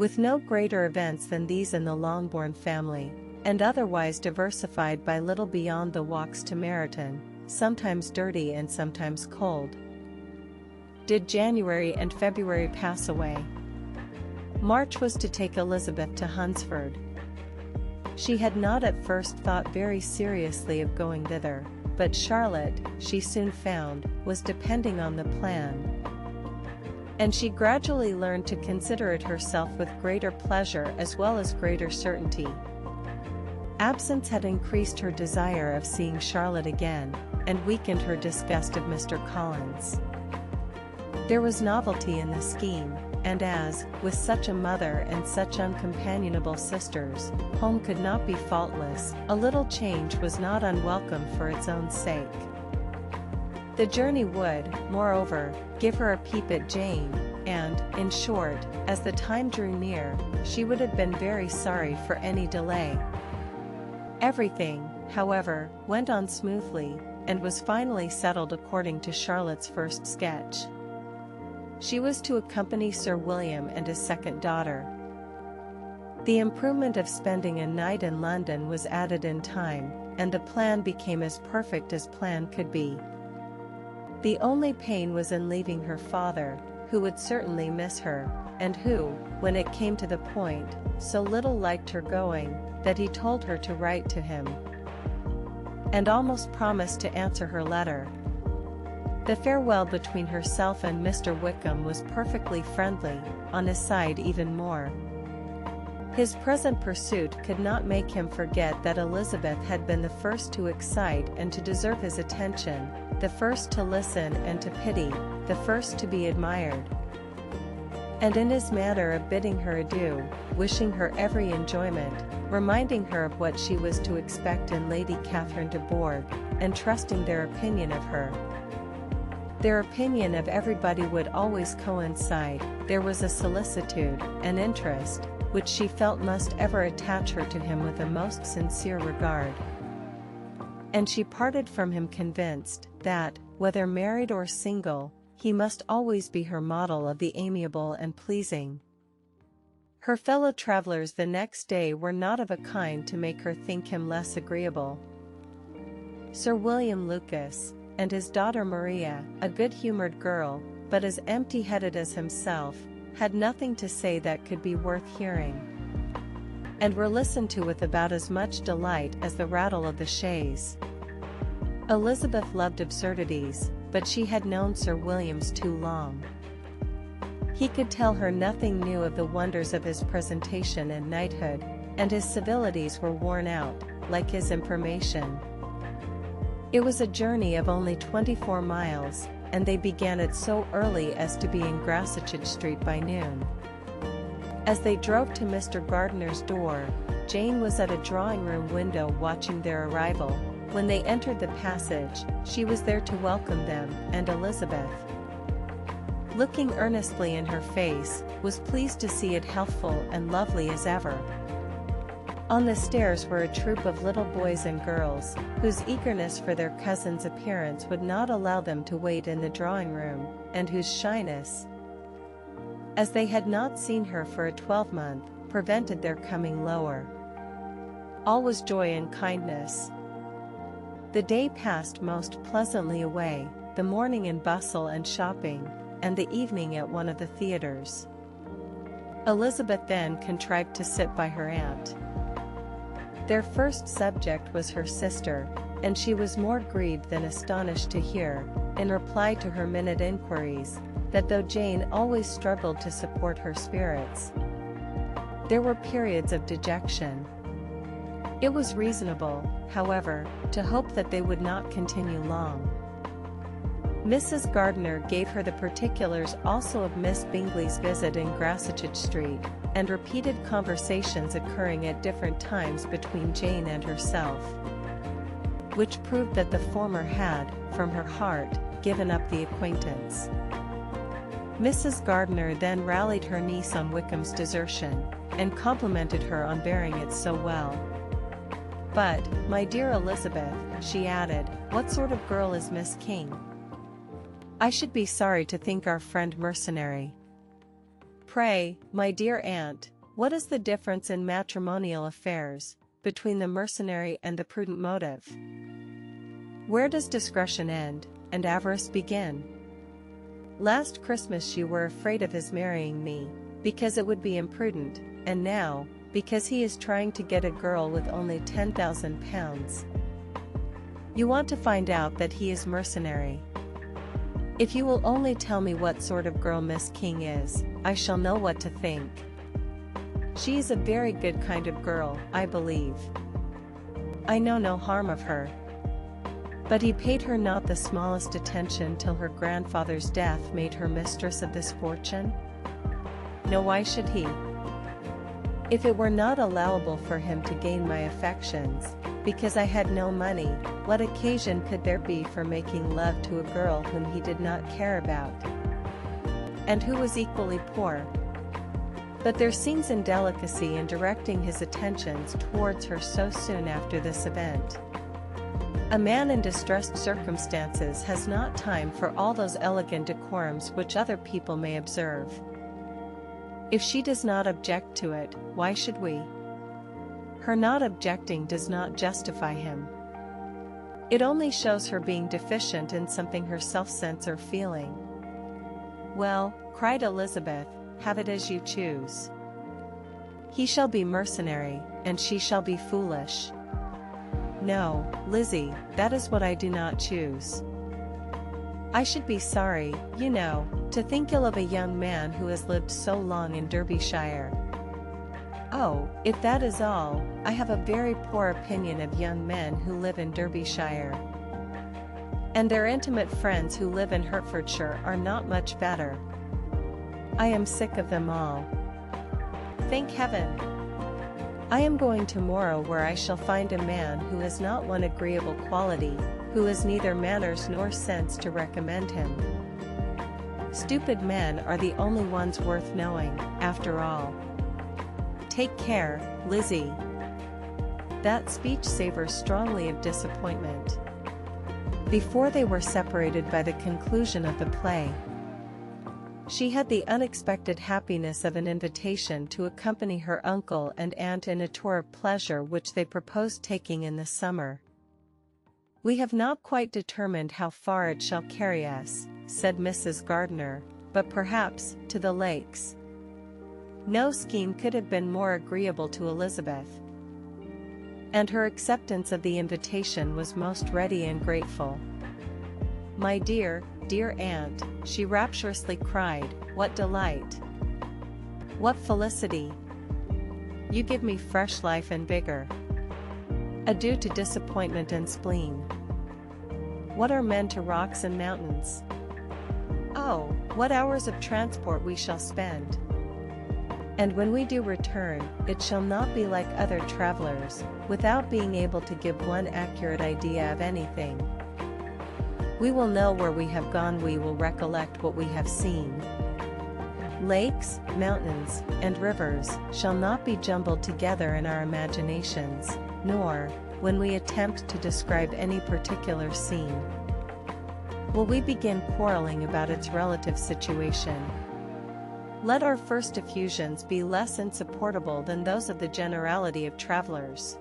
with no greater events than these in the Longbourn family, and otherwise diversified by little beyond the walks to Meryton, sometimes dirty and sometimes cold, did January and February pass away. March was to take Elizabeth to Hunsford. She had not at first thought very seriously of going thither, but Charlotte, she soon found, was depending on the plan, and she gradually learned to consider it herself with greater pleasure as well as greater certainty. Absence had increased her desire of seeing Charlotte again, and weakened her disgust of Mr. Collins. There was novelty in the scheme, and as, with such a mother and such uncompanionable sisters, home could not be faultless, a little change was not unwelcome for its own sake. The journey would, moreover, give her a peep at Jane, and, in short, as the time drew near, she would have been very sorry for any delay. Everything, however, went on smoothly, and was finally settled according to Charlotte's first sketch. She was to accompany Sir William and his second daughter. The improvement of spending a night in London was added in time, and the plan became as perfect as plan could be. The only pain was in leaving her father, who would certainly miss her, and who, when it came to the point, so little liked her going, that he told her to write to him, and almost promised to answer her letter. The farewell between herself and Mr. Wickham was perfectly friendly, on his side even more. His present pursuit could not make him forget that Elizabeth had been the first to excite and to deserve his attention, the first to listen and to pity, the first to be admired. And in his manner of bidding her adieu, wishing her every enjoyment, reminding her of what she was to expect in Lady Catherine de Bourgh, and trusting their opinion of her. Their opinion of everybody would always coincide. There was a solicitude, an interest, which she felt must ever attach her to him with a most sincere regard. And she parted from him convinced that, whether married or single, he must always be her model of the amiable and pleasing. Her fellow travelers the next day were not of a kind to make her think him less agreeable. Sir William Lucas, and his daughter Maria, a good-humored girl, but as empty-headed as himself, had nothing to say that could be worth hearing, and were listened to with about as much delight as the rattle of the chaise. Elizabeth loved absurdities, but she had known Sir William's too long. He could tell her nothing new of the wonders of his presentation and knighthood, and his civilities were worn out, like his information. It was a journey of only 24 miles, and they began it so early as to be in Gracechurch Street by noon. As they drove to Mr. Gardiner's door, Jane was at a drawing-room window watching their arrival. When they entered the passage, she was there to welcome them, and Elizabeth, looking earnestly in her face, was pleased to see it healthful and lovely as ever. On the stairs were a troop of little boys and girls, whose eagerness for their cousin's appearance would not allow them to wait in the drawing-room, and whose shyness, as they had not seen her for a 12-month, prevented their coming lower. All was joy and kindness. The day passed most pleasantly away, the morning in bustle and shopping, and the evening at one of the theatres. Elizabeth then contrived to sit by her aunt. Their first subject was her sister, and she was more grieved than astonished to hear, in reply to her minute inquiries, that though Jane always struggled to support her spirits, there were periods of dejection. It was reasonable, however, to hope that they would not continue long. Mrs. Gardiner gave her the particulars also of Miss Bingley's visit in Gracechurch Street, and repeated conversations occurring at different times between Jane and herself, which proved that the former had, from her heart, given up the acquaintance. Mrs. Gardiner then rallied her niece on Wickham's desertion, and complimented her on bearing it so well. "But, my dear Elizabeth," she added, "what sort of girl is Miss King? I should be sorry to think our friend mercenary." Pray, my dear aunt, what is the difference in matrimonial affairs, between the mercenary and the prudent motive? Where does discretion end, and avarice begin? Last Christmas you were afraid of his marrying me, because it would be imprudent, and now, because he is trying to get a girl with only £10,000. You want to find out that he is mercenary. If you will only tell me what sort of girl Miss King is, I shall know what to think. She is a very good kind of girl, I believe. I know no harm of her. But he paid her not the smallest attention till her grandfather's death made her mistress of this fortune? No, why should he? If it were not allowable for him to gain my affections, because I had no money, what occasion could there be for making love to a girl whom he did not care about, and who was equally poor? But there seems indelicacy in directing his attentions towards her so soon after this event. A man in distressed circumstances has not time for all those elegant decorums which other people may observe. If she does not object to it, why should we? Her not objecting does not justify him. It only shows her being deficient in something herself sense or feeling. Well, cried Elizabeth, have it as you choose. He shall be mercenary, and she shall be foolish. No, Lizzie, that is what I do not choose. I should be sorry, you know, to think ill of a young man who has lived so long in Derbyshire. Oh, if that is all, I have a very poor opinion of young men who live in Derbyshire. And their intimate friends who live in Hertfordshire are not much better. I am sick of them all. Thank heaven! I am going tomorrow where I shall find a man who has not one agreeable quality, who has neither manners nor sense to recommend him. Stupid men are the only ones worth knowing, after all. Take care, Lizzie. That speech savors strongly of disappointment. Before they were separated by the conclusion of the play, she had the unexpected happiness of an invitation to accompany her uncle and aunt in a tour of pleasure which they proposed taking in the summer. We have not quite determined how far it shall carry us, said Mrs. Gardiner, but perhaps to the lakes. No scheme could have been more agreeable to Elizabeth, and her acceptance of the invitation was most ready and grateful. My dear, dear aunt, she rapturously cried, what delight! What felicity! You give me fresh life and vigor. Adieu to disappointment and spleen. What are men to rocks and mountains? Oh, what hours of transport we shall spend! And when we do return, it shall not be like other travelers, without being able to give one accurate idea of anything. We will know where we have gone, we will recollect what we have seen. Lakes, mountains, and rivers shall not be jumbled together in our imaginations, nor, when we attempt to describe any particular scene, will we begin quarreling about its relative situation. Let our first effusions be less insupportable than those of the generality of travelers.